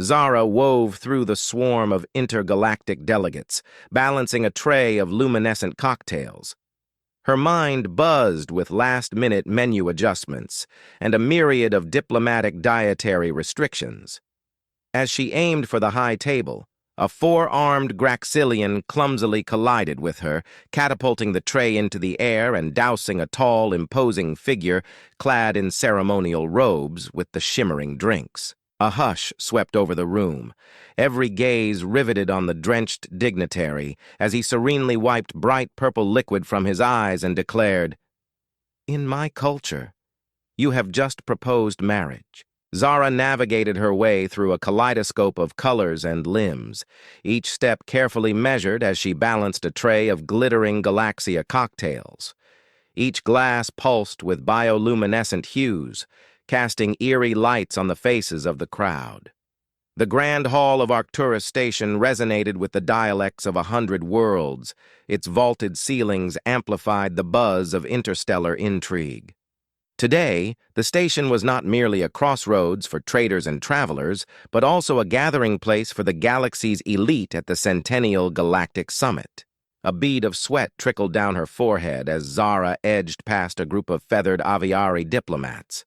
Zara wove through the swarm of intergalactic delegates, balancing a tray of luminescent cocktails. Her mind buzzed with last-minute menu adjustments and a myriad of diplomatic dietary restrictions. As she aimed for the high table, a four-armed Graxillian clumsily collided with her, catapulting the tray into the air and dousing a tall, imposing figure clad in ceremonial robes with the shimmering drinks. A hush swept over the room, every gaze riveted on the drenched dignitary as he serenely wiped bright purple liquid from his eyes and declared, "In my culture, you have just proposed marriage." Zara navigated her way through a kaleidoscope of colors and limbs, each step carefully measured as she balanced a tray of glittering Galaxia cocktails. Each glass pulsed with bioluminescent hues, casting eerie lights on the faces of the crowd. The grand hall of Arcturus Station resonated with the dialects of 100 worlds. Its vaulted ceilings amplified the buzz of interstellar intrigue. Today, the station was not merely a crossroads for traders and travelers, but also a gathering place for the galaxy's elite at the Centennial Galactic Summit. A bead of sweat trickled down her forehead as Zara edged past a group of feathered aviary diplomats.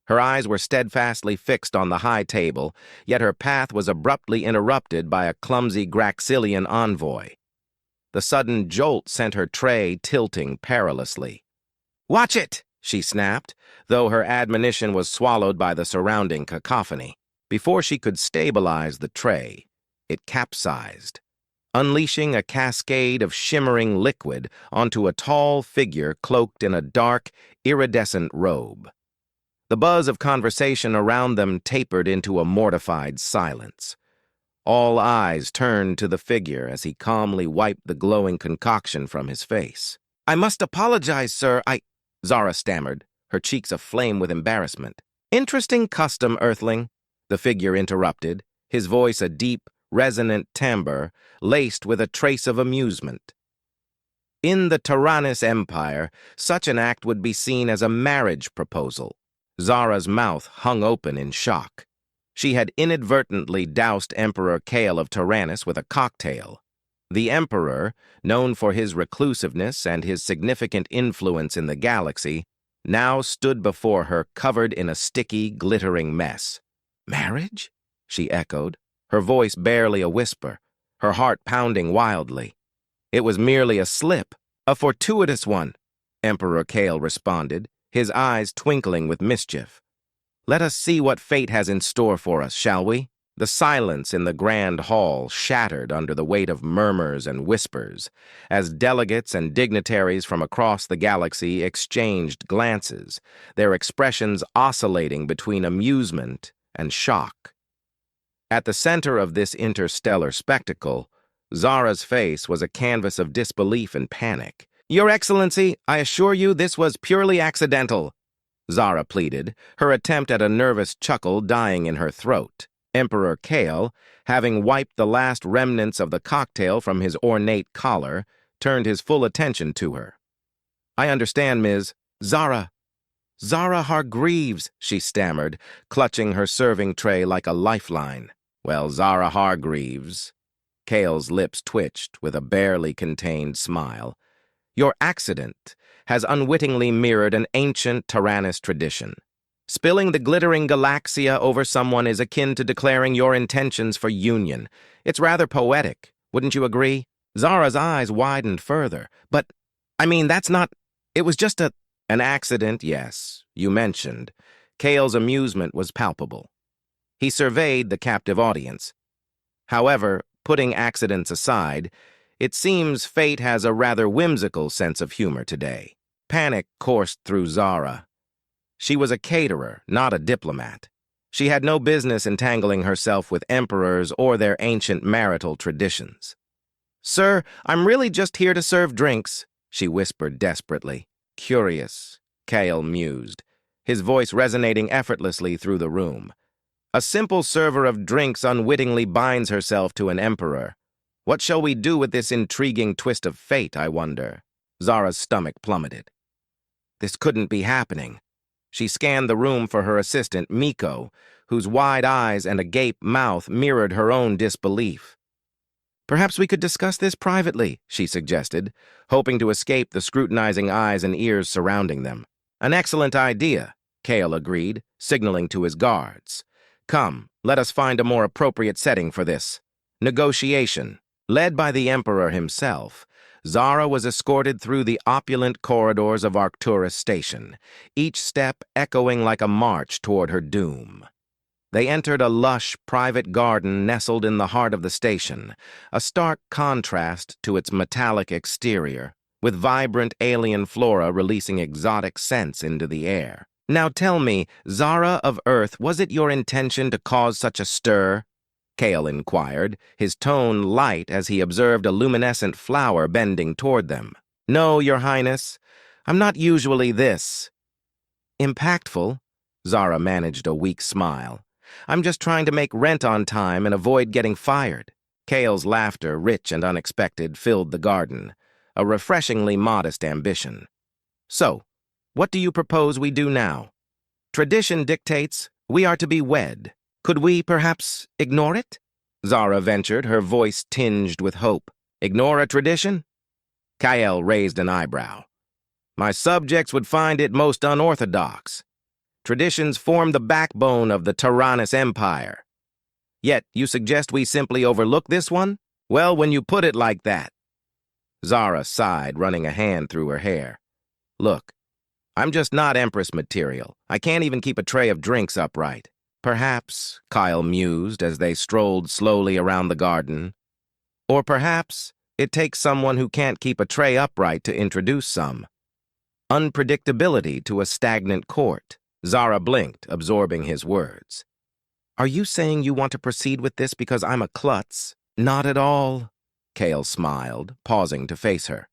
Her eyes were steadfastly fixed on the high table, yet her path was abruptly interrupted by a clumsy Graxillian envoy. The sudden jolt sent her tray tilting perilously. "Watch it!" she snapped, though her admonition was swallowed by the surrounding cacophony. Before she could stabilize the tray, it capsized, unleashing a cascade of shimmering liquid onto a tall figure cloaked in a dark, iridescent robe. The buzz of conversation around them tapered into a mortified silence. All eyes turned to the figure as he calmly wiped the glowing concoction from his face. "I must apologize, sir, Zara stammered, her cheeks aflame with embarrassment. "Interesting custom, Earthling," the figure interrupted, his voice a deep, resonant timbre laced with a trace of amusement. "In the Taranis Empire, such an act would be seen as a marriage proposal." Zara's mouth hung open in shock. She had inadvertently doused Emperor Kael of Taranis with a cocktail. The Emperor, known for his reclusiveness and his significant influence in the galaxy, now stood before her covered in a sticky, glittering mess. "Marriage?" she echoed, her voice barely a whisper, her heart pounding wildly. "It was merely a slip, a fortuitous one," Emperor Kael responded, his eyes twinkling with mischief. "Let us see what fate has in store for us, shall we?" The silence in the grand hall shattered under the weight of murmurs and whispers, as delegates and dignitaries from across the galaxy exchanged glances, their expressions oscillating between amusement and shock. At the center of this interstellar spectacle, Zara's face was a canvas of disbelief and panic. "Your Excellency, I assure you this was purely accidental," Zara pleaded, her attempt at a nervous chuckle dying in her throat. Emperor Kael, having wiped the last remnants of the cocktail from his ornate collar, turned his full attention to her. "I understand, Ms. Zara Hargreaves," she stammered, clutching her serving tray like a lifeline. "Well, Zara Hargreaves," Kael's lips twitched with a barely contained smile, "your accident has unwittingly mirrored an ancient Taranis tradition. Spilling the glittering Galaxia over someone is akin to declaring your intentions for union. It's rather poetic, wouldn't you agree?" Zara's eyes widened further. "But, that's not... It was just an accident, yes, you mentioned." Kael's amusement was palpable. He surveyed the captive audience. "However, putting accidents aside, it seems fate has a rather whimsical sense of humor today." Panic coursed through Zara. She was a caterer, not a diplomat. She had no business entangling herself with emperors or their ancient marital traditions. "Sir, I'm really just here to serve drinks," she whispered desperately. "Curious," Kael mused, his voice resonating effortlessly through the room. "A simple server of drinks unwittingly binds herself to an emperor. What shall we do with this intriguing twist of fate, I wonder?" Zara's stomach plummeted. This couldn't be happening. She scanned the room for her assistant, Miko, whose wide eyes and agape mouth mirrored her own disbelief. "Perhaps we could discuss this privately," she suggested, hoping to escape the scrutinizing eyes and ears surrounding them. "An excellent idea," Kael agreed, signaling to his guards. "Come, let us find a more appropriate setting for this." Negotiation. Led by the Emperor himself, Zara was escorted through the opulent corridors of Arcturus Station, each step echoing like a march toward her doom. They entered a lush, private garden nestled in the heart of the station, a stark contrast to its metallic exterior, with vibrant alien flora releasing exotic scents into the air. "Now tell me, Zara of Earth, was it your intention to cause such a stir?" Kael inquired, his tone light as he observed a luminescent flower bending toward them. "No, Your Highness. I'm not usually this impactful." Zara managed a weak smile. "I'm just trying to make rent on time and avoid getting fired." Kael's laughter, rich and unexpected, filled the garden, a refreshingly modest ambition. "So, what do you propose we do now? Tradition dictates we are to be wed. Could we, perhaps, ignore it?" Zara ventured, her voice tinged with hope. "Ignore a tradition?" Kael raised an eyebrow. "My subjects would find it most unorthodox. Traditions form the backbone of the Taranis Empire. Yet you suggest we simply overlook this one? Well, when you put it like that." Zara sighed, running a hand through her hair. "Look, I'm just not Empress material. I can't even keep a tray of drinks upright." "Perhaps," Kael mused as they strolled slowly around the garden, "or perhaps it takes someone who can't keep a tray upright to introduce some unpredictability to a stagnant court." Zara blinked, absorbing his words. "Are you saying you want to proceed with this because I'm a klutz?" "Not at all," Kael smiled, pausing to face her.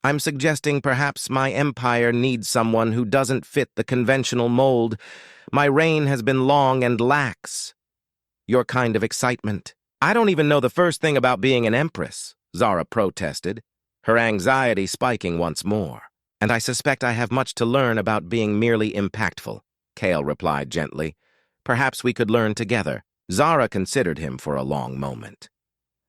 "I'm suggesting perhaps my empire needs someone who doesn't fit the conventional mold. My reign has been long and lacks your kind of excitement." "I don't even know the first thing about being an empress," Zara protested, her anxiety spiking once more. "And I suspect I have much to learn about being merely impactful," Kael replied gently. "Perhaps we could learn together." Zara considered him for a long moment.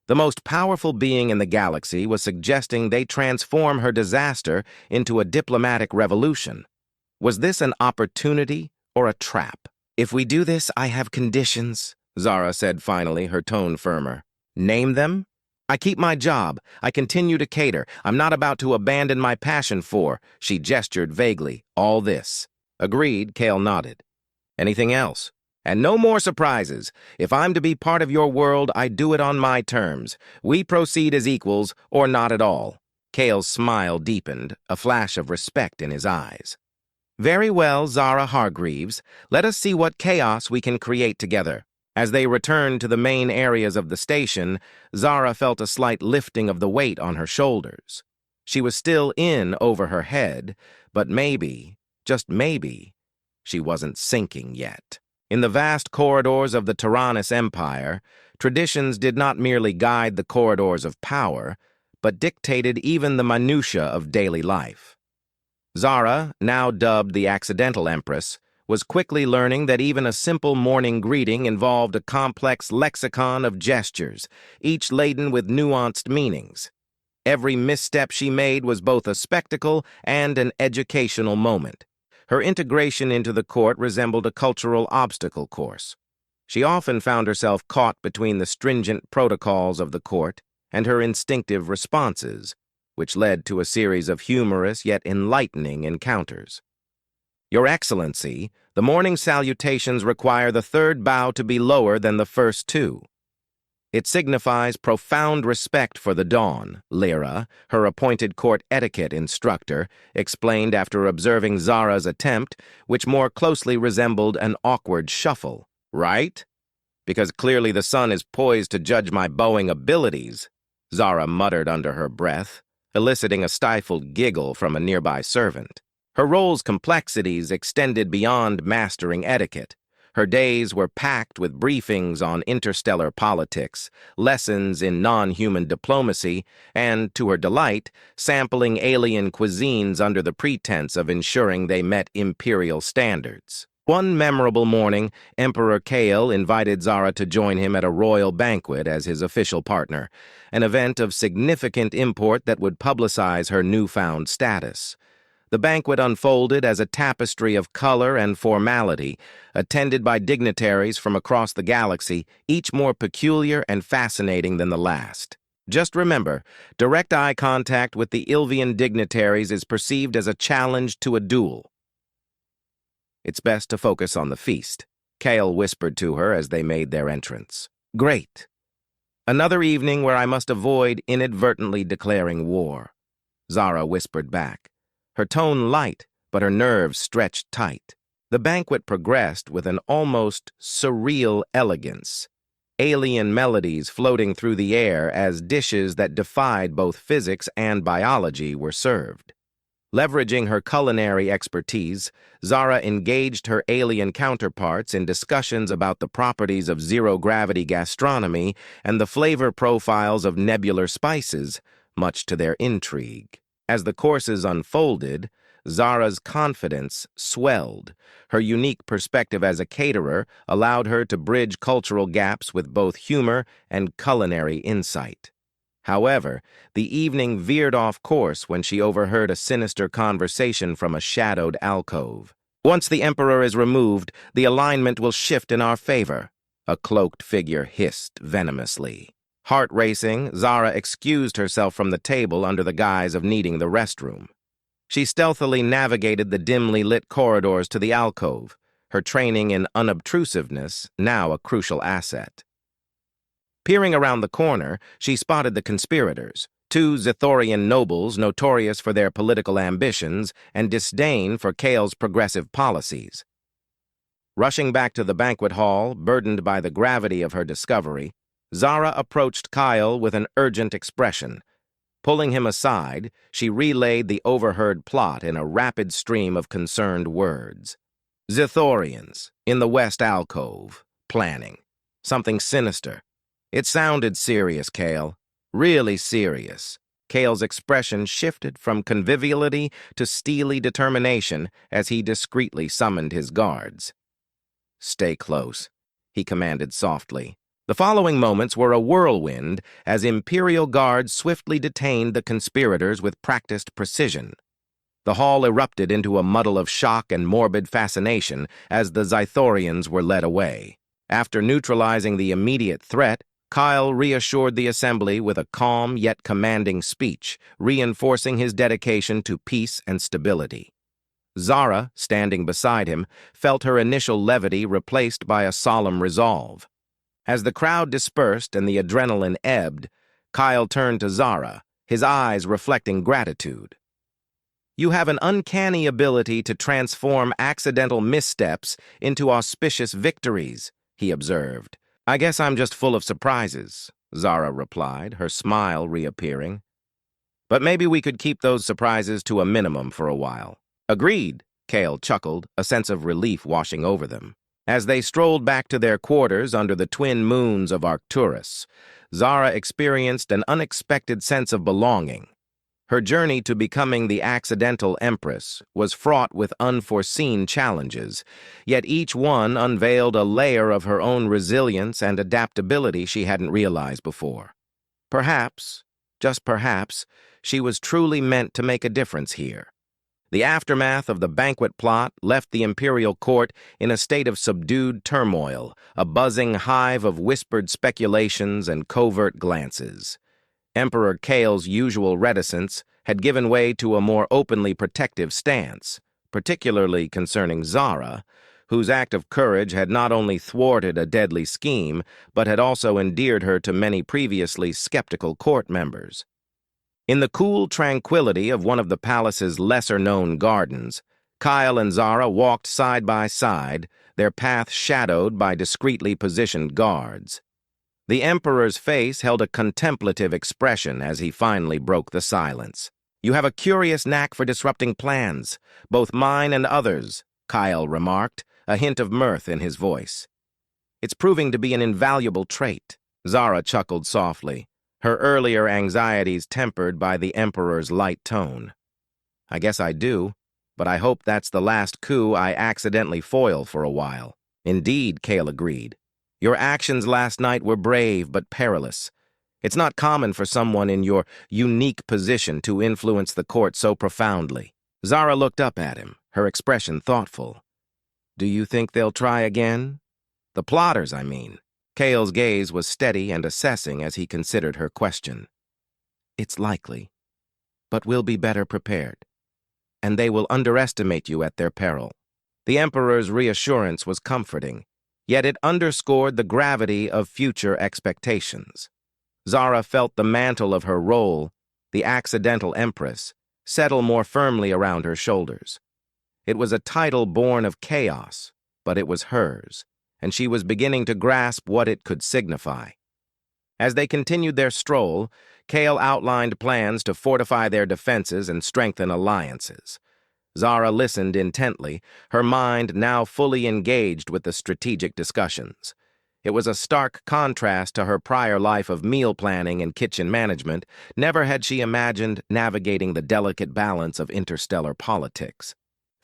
The most powerful being in the galaxy was suggesting they transform her disaster into a diplomatic revolution. Was this an opportunity or a trap? "If we do this, I have conditions," Zara said finally, her tone firmer. "Name them?" "I keep my job. I continue to cater. I'm not about to abandon my passion for," she gestured vaguely, "all this." "Agreed," Kael nodded. "Anything else?" "And no more surprises. If I'm to be part of your world, I do it on my terms. We proceed as equals, or not at all." Kael's smile deepened, a flash of respect in his eyes. "Very well, Zara Hargreaves. Let us see what chaos we can create together." As they returned to the main areas of the station, Zara felt a slight lifting of the weight on her shoulders. She was still in over her head, but maybe, just maybe, she wasn't sinking yet. In the vast corridors of the Taranis Empire, traditions did not merely guide the corridors of power, but dictated even the minutiae of daily life. Zara, now dubbed the Accidental Empress, was quickly learning that even a simple morning greeting involved a complex lexicon of gestures, each laden with nuanced meanings. Every misstep she made was both a spectacle and an educational moment. Her integration into the court resembled a cultural obstacle course. She often found herself caught between the stringent protocols of the court and her instinctive responses, which led to a series of humorous yet enlightening encounters. "Your Excellency, the morning salutations require the third bow to be lower than the first two. It signifies profound respect for the dawn," Lyra, her appointed court etiquette instructor, explained after observing Zara's attempt, which more closely resembled an awkward shuffle. "Right? Because clearly the sun is poised to judge my bowing abilities," Zara muttered under her breath, eliciting a stifled giggle from a nearby servant. Her role's complexities extended beyond mastering etiquette. Her days were packed with briefings on interstellar politics, lessons in non-human diplomacy, and, to her delight, sampling alien cuisines under the pretense of ensuring they met imperial standards. One memorable morning, Emperor Kael invited Zara to join him at a royal banquet as his official partner, an event of significant import that would publicize her newfound status. The banquet unfolded as a tapestry of color and formality, attended by dignitaries from across the galaxy, each more peculiar and fascinating than the last. Just remember, direct eye contact with the Ilvian dignitaries is perceived as a challenge to a duel. It's best to focus on the feast, Kael whispered to her as they made their entrance. Great. Another evening where I must avoid inadvertently declaring war, Zara whispered back, her tone light, but her nerves stretched tight. The banquet progressed with an almost surreal elegance, alien melodies floating through the air as dishes that defied both physics and biology were served. Leveraging her culinary expertise, Zara engaged her alien counterparts in discussions about the properties of zero-gravity gastronomy and the flavor profiles of nebular spices, much to their intrigue. As the courses unfolded, Zara's confidence swelled. Her unique perspective as a caterer allowed her to bridge cultural gaps with both humor and culinary insight. However, the evening veered off course when she overheard a sinister conversation from a shadowed alcove. Once the Emperor is removed, the alignment will shift in our favor, a cloaked figure hissed venomously. Heart racing, Zara excused herself from the table under the guise of needing the restroom. She stealthily navigated the dimly lit corridors to the alcove, her training in unobtrusiveness now a crucial asset. Peering around the corner, she spotted the conspirators, two Zithorian nobles notorious for their political ambitions and disdain for Kael's progressive policies. Rushing back to the banquet hall, burdened by the gravity of her discovery, Zara approached Kael with an urgent expression. Pulling him aside, she relayed the overheard plot in a rapid stream of concerned words. Zithorians, in the west alcove, planning. Something sinister. It sounded serious, Kael. Really serious. Kael's expression shifted from conviviality to steely determination as he discreetly summoned his guards. Stay close, he commanded softly. The following moments were a whirlwind as imperial guards swiftly detained the conspirators with practiced precision. The hall erupted into a muddle of shock and morbid fascination as the Zithorians were led away. After neutralizing the immediate threat, Kael reassured the assembly with a calm yet commanding speech, reinforcing his dedication to peace and stability. Zara, standing beside him, felt her initial levity replaced by a solemn resolve. As the crowd dispersed and the adrenaline ebbed, Kael turned to Zara, his eyes reflecting gratitude. You have an uncanny ability to transform accidental missteps into auspicious victories, he observed. I guess I'm just full of surprises, Zara replied, her smile reappearing. But maybe we could keep those surprises to a minimum for a while. Agreed, Kael chuckled, a sense of relief washing over them. As they strolled back to their quarters under the twin moons of Arcturus, Zara experienced an unexpected sense of belonging. Her journey to becoming the accidental empress was fraught with unforeseen challenges, yet each one unveiled a layer of her own resilience and adaptability she hadn't realized before. Perhaps, just perhaps, she was truly meant to make a difference here. The aftermath of the banquet plot left the imperial court in a state of subdued turmoil, a buzzing hive of whispered speculations and covert glances. Emperor Kael's usual reticence had given way to a more openly protective stance, particularly concerning Zara, whose act of courage had not only thwarted a deadly scheme, but had also endeared her to many previously skeptical court members. In the cool tranquility of one of the palace's lesser-known gardens, Kael and Zara walked side by side, their path shadowed by discreetly positioned guards. The Emperor's face held a contemplative expression as he finally broke the silence. You have a curious knack for disrupting plans, both mine and others, Kael remarked, a hint of mirth in his voice. It's proving to be an invaluable trait. Zara chuckled softly, her earlier anxieties tempered by the Emperor's light tone. I guess I do. But I hope that's the last coup I accidentally foil for a while. Indeed, Kael agreed. Your actions last night were brave but perilous. It's not common for someone in your unique position to influence the court so profoundly. Zara looked up at him, her expression thoughtful. Do you think they'll try again? The plotters, I mean. Kael's gaze was steady and assessing as he considered her question. It's likely, but we'll be better prepared, and they will underestimate you at their peril. The Emperor's reassurance was comforting, yet it underscored the gravity of future expectations. Zara felt the mantle of her role, the accidental empress, settle more firmly around her shoulders. It was a title born of chaos, but it was hers, and she was beginning to grasp what it could signify. As they continued their stroll, Kael outlined plans to fortify their defenses and strengthen alliances. Zara listened intently, her mind now fully engaged with the strategic discussions. It was a stark contrast to her prior life of meal planning and kitchen management. Never had she imagined navigating the delicate balance of interstellar politics.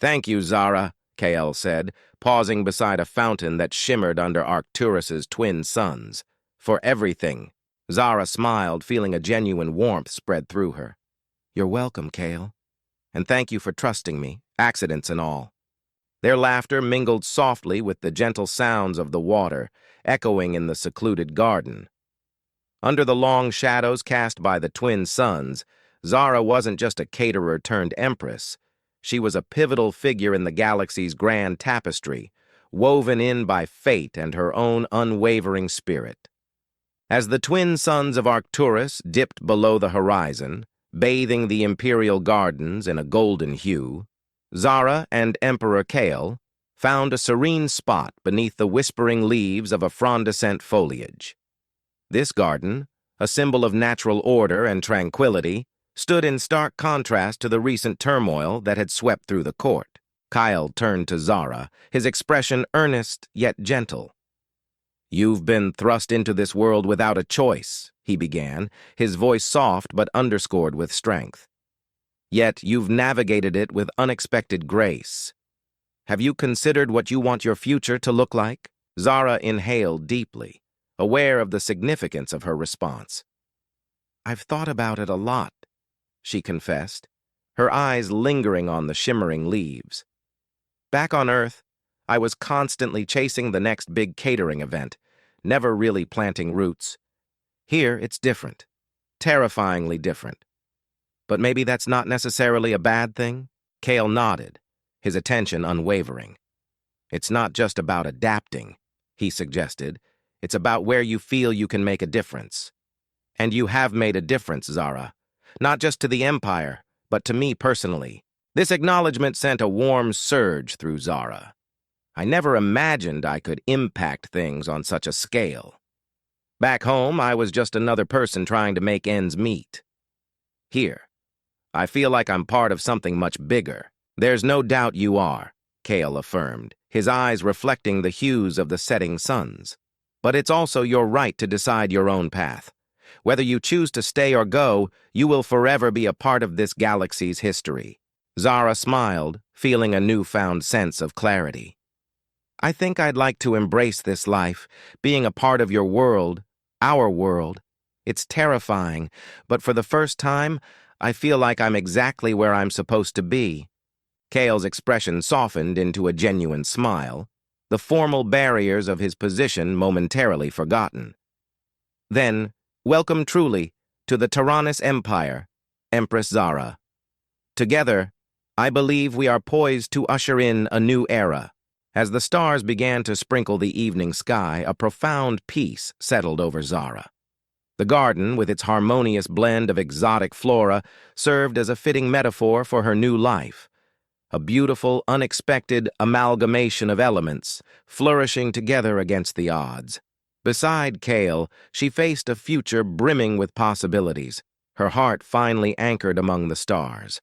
Thank you, Zara, Kael said, pausing beside a fountain that shimmered under Arcturus's twin suns. For everything. Zara smiled, feeling a genuine warmth spread through her. You're welcome, Kael. And thank you for trusting me, accidents and all. Their laughter mingled softly with the gentle sounds of the water, echoing in the secluded garden. Under the long shadows cast by the twin suns, Zara wasn't just a caterer turned empress. She was a pivotal figure in the galaxy's grand tapestry, woven in by fate and her own unwavering spirit. As the twin suns of Arcturus dipped below the horizon, bathing the imperial gardens in a golden hue, Zara and Emperor Kael found a serene spot beneath the whispering leaves of a frondescent foliage. This garden, a symbol of natural order and tranquility, stood in stark contrast to the recent turmoil that had swept through the court. Kael turned to Zara, his expression earnest yet gentle. You've been thrust into this world without a choice, he began, his voice soft but underscored with strength. Yet you've navigated it with unexpected grace. Have you considered what you want your future to look like? Zara inhaled deeply, aware of the significance of her response. I've thought about it a lot, she confessed, her eyes lingering on the shimmering leaves. Back on Earth, I was constantly chasing the next big catering event, never really planting roots. Here, it's different, terrifyingly different. But maybe that's not necessarily a bad thing? Kael nodded, his attention unwavering. It's not just about adapting, he suggested. It's about where you feel you can make a difference. And you have made a difference, Zara. Not just to the Empire, but to me personally. This acknowledgement sent a warm surge through Zara. I never imagined I could impact things on such a scale. Back home, I was just another person trying to make ends meet. Here, I feel like I'm part of something much bigger. There's no doubt you are, Kael affirmed, his eyes reflecting the hues of the setting suns. But it's also your right to decide your own path. Whether you choose to stay or go, you will forever be a part of this galaxy's history. Zara smiled, feeling a newfound sense of clarity. I think I'd like to embrace this life, being a part of your world, our world. It's terrifying, but for the first time, I feel like I'm exactly where I'm supposed to be. Kael's expression softened into a genuine smile, the formal barriers of his position momentarily forgotten. Then, welcome truly to the Taranis Empire, Empress Zara. Together, I believe we are poised to usher in a new era. As the stars began to sprinkle the evening sky, a profound peace settled over Zara. The garden, with its harmonious blend of exotic flora, served as a fitting metaphor for her new life. A beautiful, unexpected amalgamation of elements, flourishing together against the odds. Beside Kael, she faced a future brimming with possibilities, her heart finally anchored among the stars.